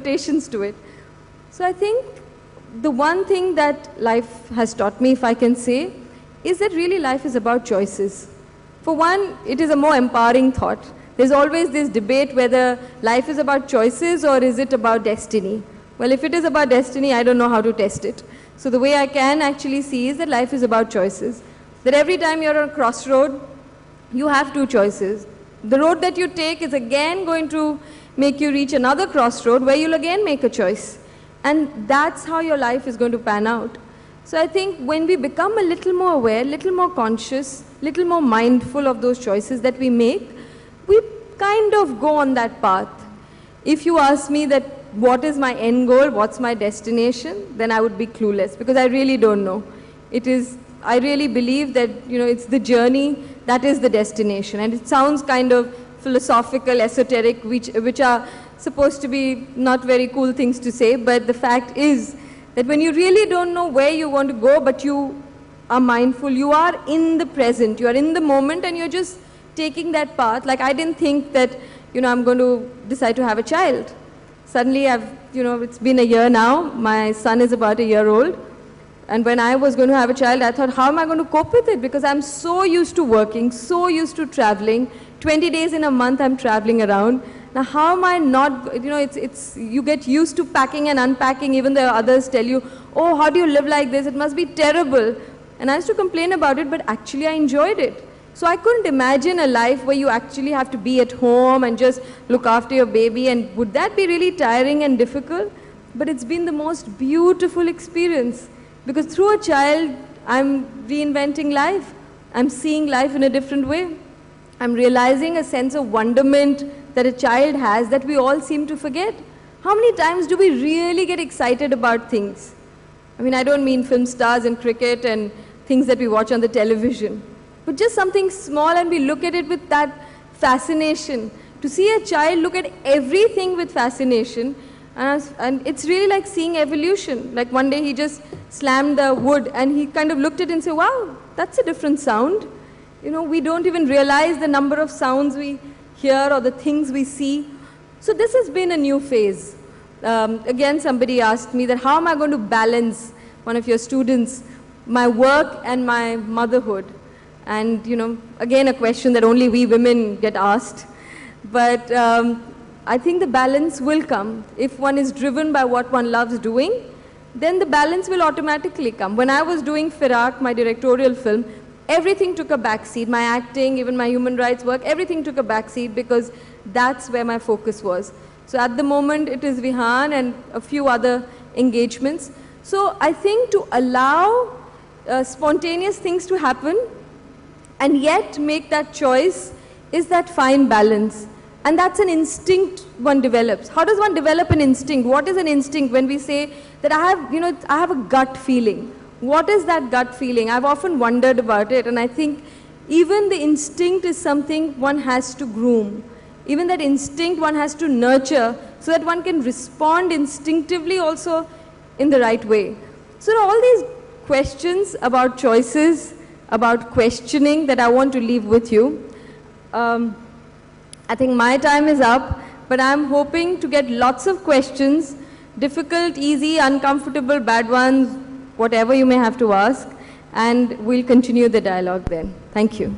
connotations to it. So I think the one thing that life has taught me, if I can say, is that really life is about choices. For one, it is a more empowering thought. There's always this debate whether life is about choices or is it about destiny. Well, if it is about destiny, I don't know how to test it. So the way I can actually see is that life is about choices. That every time you're on a crossroad, you have two choices. The road that you take is again going to make you reach another crossroad where you'll again make a choice. And that's how your life is going to pan out. So I think when we become a little more aware, little more conscious, little more mindful of those choices that we make, we kind of go on that path. If you ask me that what is my end goal, what's my destination, then I would be clueless because I really don't know. I really believe that, it's the journey that is the destination. And it sounds kind of philosophical, esoteric, which are supposed to be not very cool things to say, but the fact is that when you really don't know where you want to go, but you are mindful, you are in the present, you are in the moment, and you're just taking that path. Like I didn't think that, I'm going to decide to have a child. Suddenly it's been a year now, my son is about a year old, and when I was going to have a child, I thought, how am I going to cope with it? Because I'm so used to working, so used to traveling, 20 days in a month I'm traveling around. Now how am I not, you get used to packing and unpacking, even though others tell you, oh, how do you live like this? It must be terrible. And I used to complain about it, but actually I enjoyed it. So I couldn't imagine a life where you actually have to be at home and just look after your baby, and would that be really tiring and difficult? But it's been the most beautiful experience because through a child, I'm reinventing life. I'm seeing life in a different way. I'm realizing a sense of wonderment that a child has that we all seem to forget. How many times do we really get excited about things? I mean, I don't mean film stars and cricket and things that we watch on the television, but just something small and we look at it with that fascination. To see a child look at everything with fascination, and it's really like seeing evolution. Like one day he just slammed the wood and he kind of looked at it and said, wow, that's a different sound. We don't even realize the number of sounds we hear or the things we see. So this has been a new phase. Again, somebody asked me that how am I going to balance, one of your students, my work and my motherhood? And, again, a question that only we women get asked. But I think the balance will come. If one is driven by what one loves doing, then the balance will automatically come. When I was doing Firak, my directorial film, everything took a backseat. My acting, even my human rights work, everything took a backseat because that's where my focus was. So at the moment, it is Vihan and a few other engagements. So I think to allow spontaneous things to happen and yet make that choice is that fine balance. And that's an instinct one develops. How does one develop an instinct? What is an instinct? When we say that I have a gut feeling. What is that gut feeling? I've often wondered about it, and I think even the instinct is something one has to groom. Even that instinct one has to nurture so that one can respond instinctively also in the right way. So all these questions about choices, about questioning that I want to leave with you. I think my time is up, but I'm hoping to get lots of questions, difficult, easy, uncomfortable, bad ones, whatever you may have to ask, and we'll continue the dialogue then. Thank you.